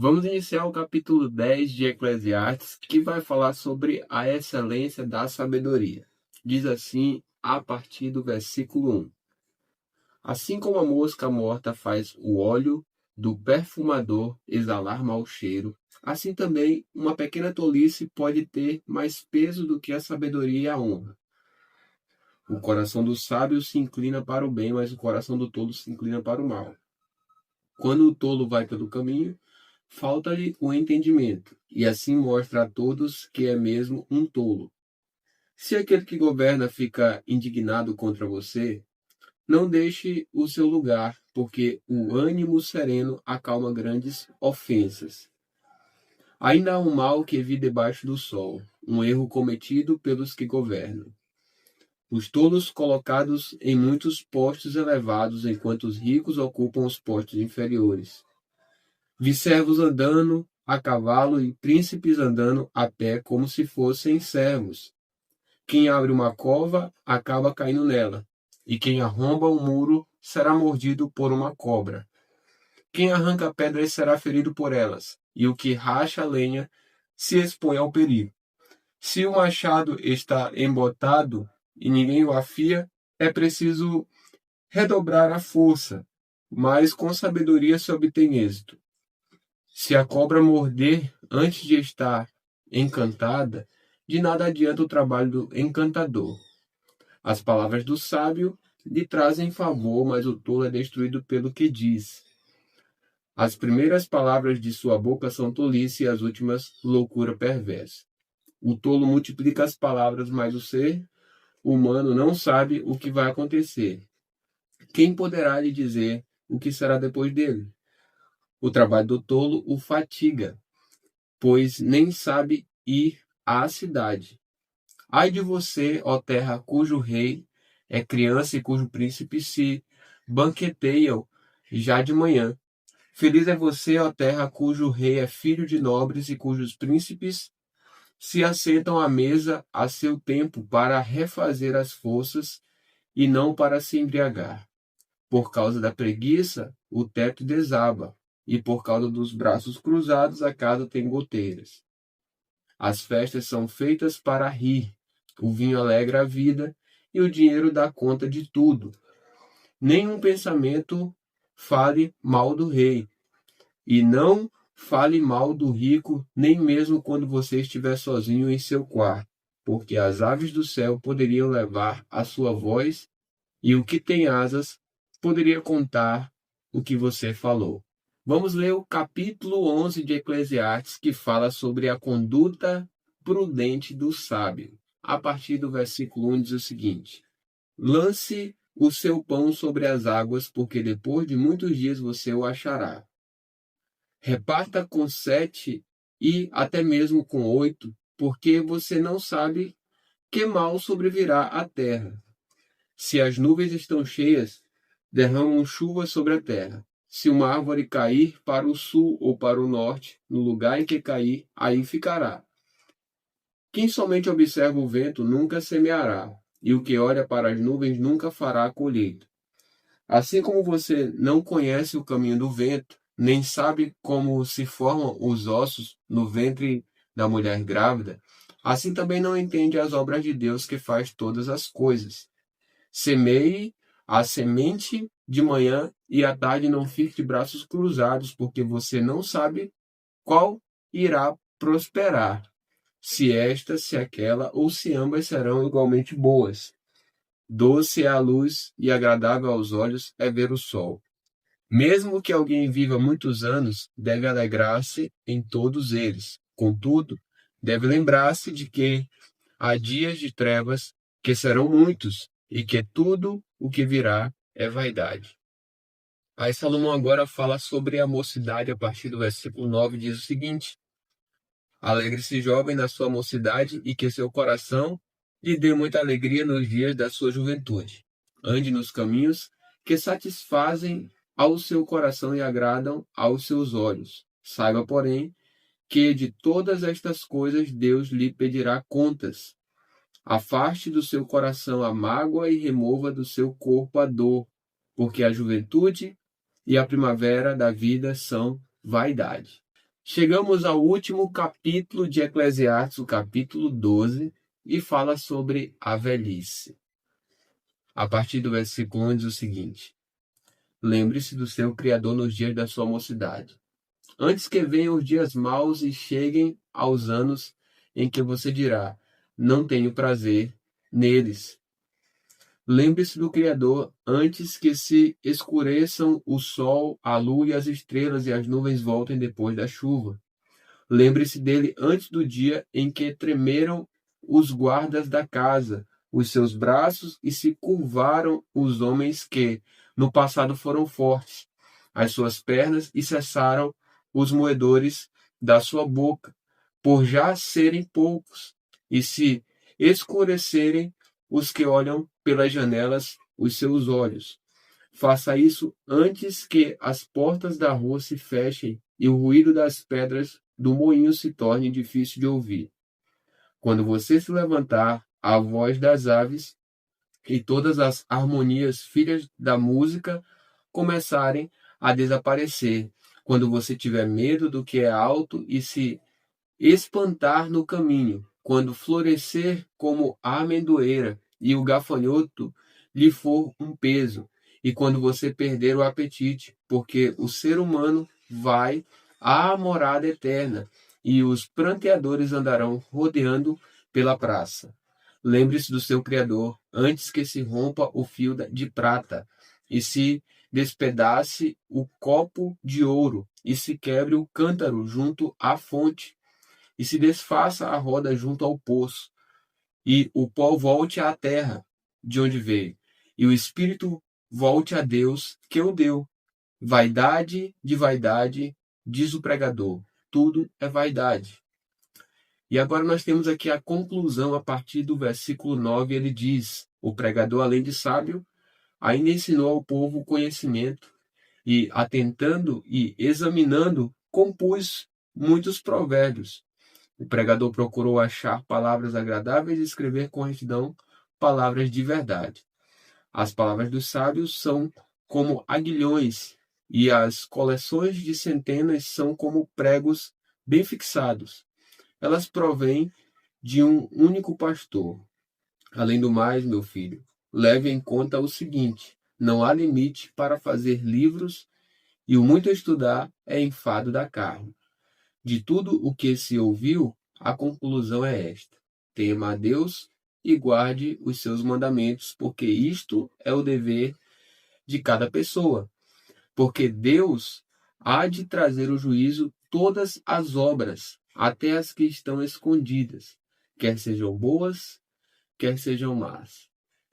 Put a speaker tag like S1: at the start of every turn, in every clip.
S1: Vamos iniciar o capítulo 10 de Eclesiastes, que vai falar sobre a excelência da sabedoria. Diz assim, a partir do versículo 1. Assim como a mosca morta faz o óleo do perfumador exalar mau cheiro, assim também uma pequena tolice pode ter mais peso do que a sabedoria e a honra. O coração do sábio se inclina para o bem, mas o coração do tolo se inclina para o mal. Quando o tolo vai pelo caminho, falta-lhe o entendimento, e assim mostra a todos que é mesmo um tolo. Se aquele que governa fica indignado contra você, não deixe o seu lugar, porque o ânimo sereno acalma grandes ofensas. Ainda há um mal que vi debaixo do sol, um erro cometido pelos que governam. Os tolos colocados em muitos postos elevados, enquanto os ricos ocupam os postos inferiores. Vi servos andando a cavalo e príncipes andando a pé como se fossem servos. Quem abre uma cova acaba caindo nela, e quem arromba um muro será mordido por uma cobra. Quem arranca pedras será ferido por elas, e o que racha a lenha se expõe ao perigo. Se o machado está embotado e ninguém o afia, é preciso redobrar a força, mas com sabedoria se obtém êxito. Se a cobra morder antes de estar encantada, de nada adianta o trabalho do encantador. As palavras do sábio lhe trazem favor, mas o tolo é destruído pelo que diz. As primeiras palavras de sua boca são tolice e as últimas loucura perversa. O tolo multiplica as palavras, mas o ser humano não sabe o que vai acontecer. Quem poderá lhe dizer o que será depois dele? O trabalho do tolo o fatiga, pois nem sabe ir à cidade. Ai de você, ó terra, cujo rei é criança e cujo príncipe se banqueteiam já de manhã. Feliz é você, ó terra, cujo rei é filho de nobres e cujos príncipes se assentam à mesa a seu tempo para refazer as forças e não para se embriagar. Por causa da preguiça, o teto desaba, e por causa dos braços cruzados, a casa tem goteiras. As festas são feitas para rir, o vinho alegra a vida, e o dinheiro dá conta de tudo. Nenhum pensamento fale mal do rei, e não fale mal do rico, nem mesmo quando você estiver sozinho em seu quarto, porque as aves do céu poderiam levar a sua voz, e o que tem asas poderia contar o que você falou. Vamos ler o capítulo 11 de Eclesiastes, que fala sobre a conduta prudente do sábio. A partir do versículo 1 diz o seguinte: Lance o seu pão sobre as águas, porque depois de muitos dias você o achará. Reparta com 7 e até mesmo com 8, porque você não sabe que mal sobrevirá à terra. Se as nuvens estão cheias, derramam chuva sobre a terra. Se uma árvore cair para o sul ou para o norte, no lugar em que cair, aí ficará. Quem somente observa o vento nunca semeará, e o que olha para as nuvens nunca fará a colheita. Assim como você não conhece o caminho do vento, nem sabe como se formam os ossos no ventre da mulher grávida, assim também não entende as obras de Deus que faz todas as coisas. Semeie a semente de manhã e à tarde não fique de braços cruzados, porque você não sabe qual irá prosperar, se esta, se aquela, ou se ambas serão igualmente boas. Doce é a luz e agradável aos olhos é ver o sol. Mesmo que alguém viva muitos anos, deve alegrar-se em todos eles. Contudo, deve lembrar-se de que há dias de trevas que serão muitos, e que tudo o que virá é vaidade. Aí Salomão agora fala sobre a mocidade, a partir do versículo 9, diz o seguinte: Alegre-se jovem na sua mocidade, e que seu coração lhe dê muita alegria nos dias da sua juventude. Ande nos caminhos que satisfazem ao seu coração e agradam aos seus olhos. Saiba, porém, que de todas estas coisas Deus lhe pedirá contas. Afaste do seu coração a mágoa e remova do seu corpo a dor, porque a juventude e a primavera da vida são vaidade. Chegamos ao último capítulo de Eclesiastes, o capítulo 12, e fala sobre a velhice. A partir do versículo 1 diz o seguinte: Lembre-se do seu Criador nos dias da sua mocidade, antes que venham os dias maus e cheguem aos anos em que você dirá: não tenho prazer neles. Lembre-se do Criador antes que se escureçam o sol, a lua e as estrelas e as nuvens voltem depois da chuva. Lembre-se dele antes do dia em que tremeram os guardas da casa, os seus braços e se curvaram os homens que, no passado, foram fortes, as suas pernas e cessaram os moedores da sua boca, por já serem poucos, e se escurecerem os que olham pelas janelas os seus olhos. Faça isso antes que as portas da rua se fechem e o ruído das pedras do moinho se torne difícil de ouvir. Quando você se levantar, a voz das aves e todas as harmonias filhas da música começarem a desaparecer. Quando você tiver medo do que é alto e se espantar no caminho, quando florescer como a amendoeira e o gafanhoto lhe for um peso, e quando você perder o apetite, porque o ser humano vai à morada eterna e os pranteadores andarão rodeando pela praça. Lembre-se do seu Criador antes que se rompa o fio de prata e se despedace o copo de ouro e se quebre o cântaro junto à fonte e se desfaça a roda junto ao poço, e o pó volte à terra de onde veio, e o espírito volte a Deus que o deu. Vaidade de vaidade, diz o pregador, tudo é vaidade. E agora nós temos aqui a conclusão a partir do versículo 9, ele diz: o pregador, além de sábio, ainda ensinou ao povo o conhecimento, e atentando e examinando, compôs muitos provérbios. O pregador procurou achar palavras agradáveis e escrever com retidão palavras de verdade. As palavras dos sábios são como aguilhões, e as coleções de centenas são como pregos bem fixados. Elas provêm de um único pastor. Além do mais, meu filho, leve em conta o seguinte: não há limite para fazer livros, e o muito estudar é enfado da carne. De tudo o que se ouviu, a conclusão é esta: tema a Deus e guarde os seus mandamentos, porque isto é o dever de cada pessoa. Porque Deus há de trazer o juízo todas as obras, até as que estão escondidas, quer sejam boas, quer sejam más.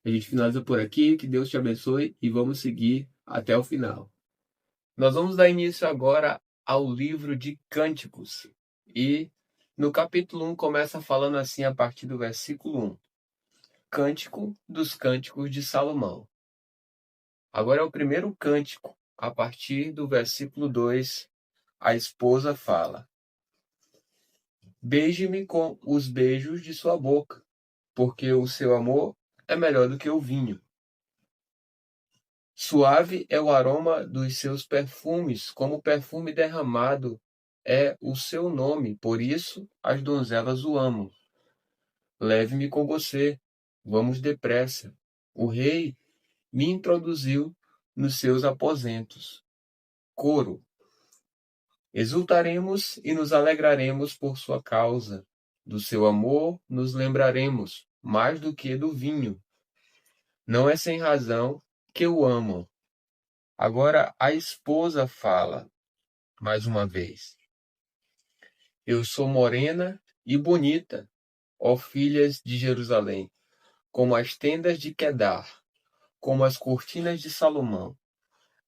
S1: A gente finaliza por aqui, que Deus te abençoe e vamos seguir até o final. Nós vamos dar início agora ao livro de Cânticos. E no capítulo 1 começa falando assim a partir do versículo 1. Cântico dos Cânticos de Salomão. Agora é o primeiro cântico. A partir do versículo 2, a esposa fala: Beije-me com os beijos de sua boca, porque o seu amor é melhor do que o vinho. Suave é o aroma dos seus perfumes, como perfume derramado é o seu nome, por isso as donzelas o amam. Leve-me com você, vamos depressa. O rei me introduziu nos seus aposentos. Coro. Exultaremos e nos alegraremos por sua causa. Do seu amor nos lembraremos, mais do que do vinho. Não é sem razão que o amam. Agora a esposa fala, mais uma vez. Eu sou morena e bonita, ó filhas de Jerusalém, como as tendas de Quedar, como as cortinas de Salomão.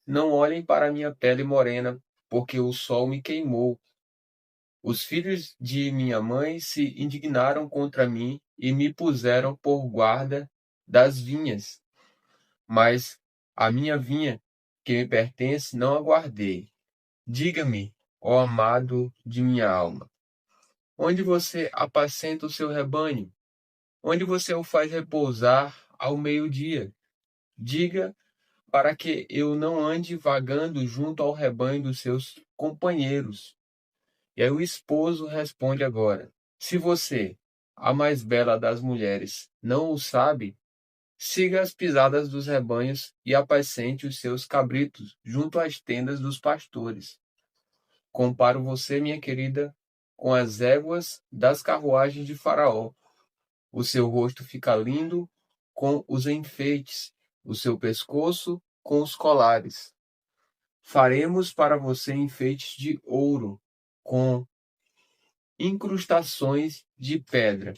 S1: Não olhem para minha pele morena, porque o sol me queimou. Os filhos de minha mãe se indignaram contra mim e me puseram por guarda das vinhas. Mas a minha vinha, que me pertence, não a guardei. Diga-me, ó amado de minha alma, onde você apacenta o seu rebanho? Onde você o faz repousar ao meio-dia? Diga, para que eu não ande vagando junto ao rebanho dos seus companheiros. E aí o esposo responde agora: se você, a mais bela das mulheres, não o sabe, siga as pisadas dos rebanhos e apacente os seus cabritos junto às tendas dos pastores. Comparo você, minha querida, com as éguas das carruagens de Faraó. O seu rosto fica lindo com os enfeites, o seu pescoço com os colares. Faremos para você enfeites de ouro, com incrustações de pedra.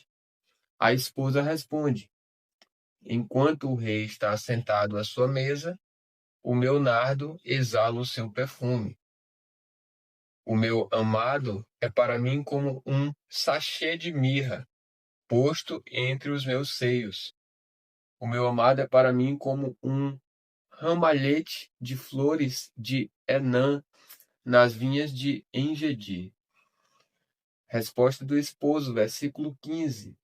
S1: A esposa responde: enquanto o rei está sentado à sua mesa, o meu nardo exala o seu perfume. O meu amado é para mim como um sachê de mirra, posto entre os meus seios. O meu amado é para mim como um ramalhete de flores de Enã nas vinhas de Engedi. Resposta do esposo, versículo 15.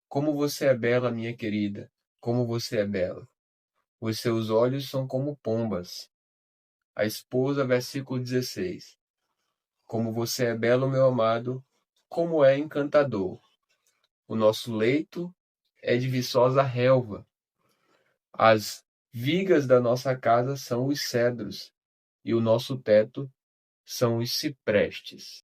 S1: Como você é bela, minha querida, como você é bela. Os seus olhos são como pombas. A esposa, versículo 16. Como você é belo, meu amado, como é encantador. O nosso leito é de viçosa relva. As vigas da nossa casa são os cedros, e o nosso teto são os ciprestes.